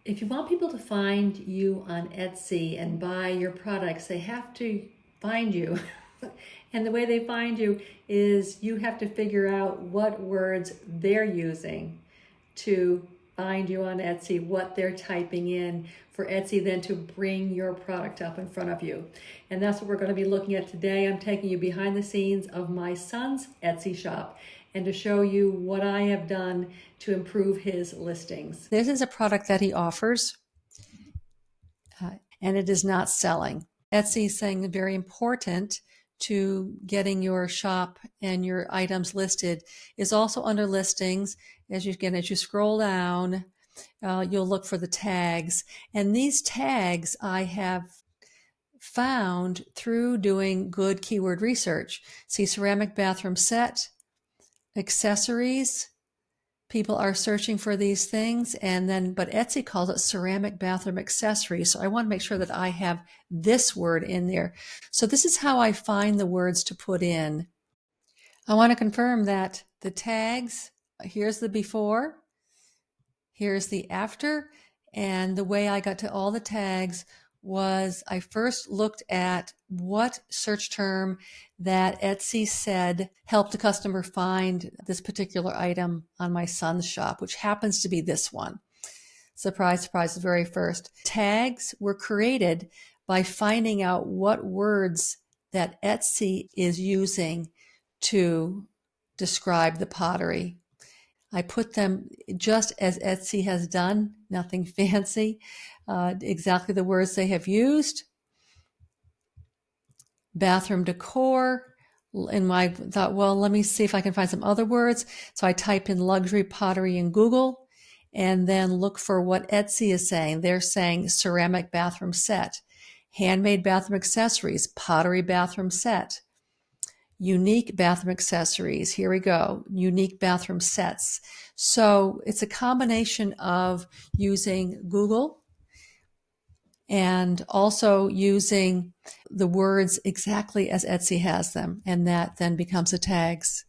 If you want people to find you on Etsy and buy your products, they have to find you. And the way they find you is you have to figure out what words they're using to find you on Etsy, what they're typing in for Etsy then to bring your product up in front of you. And that's what we're going to be looking at today. I'm taking you behind the scenes of my son's Etsy shop and to show you what I have done to improve his listings. This is a product that he offers, and it is not selling. Etsy is saying very important to getting your shop and your items listed is also under listings. As you scroll down, you'll look for the tags. And these tags I have found through doing good keyword research. See, ceramic bathroom set, accessories. People are searching for these things, but Etsy calls it ceramic bathroom accessories. So I want to make sure that I have this word in there. So this is how I find the words to put in. I want to confirm that the tags, here's the before, here's the after, and the way I got to all the tags was I first looked at what search term that Etsy said helped a customer find this particular item on my son's shop, which happens to be this one. Surprise, surprise, the very first. Tags were created by finding out what words that Etsy is using to describe the pottery. I put them just as Etsy has done, nothing fancy, exactly the words they have used. Bathroom decor, and I thought, well, let me see if I can find some other words. So I type in luxury pottery in Google and then look for what Etsy is saying. They're saying ceramic bathroom set, handmade bathroom accessories, pottery bathroom set, unique bathroom accessories. Here we go. Unique bathroom sets. So it's a combination of using Google and also using the words exactly as Etsy has them. And that then becomes the tags.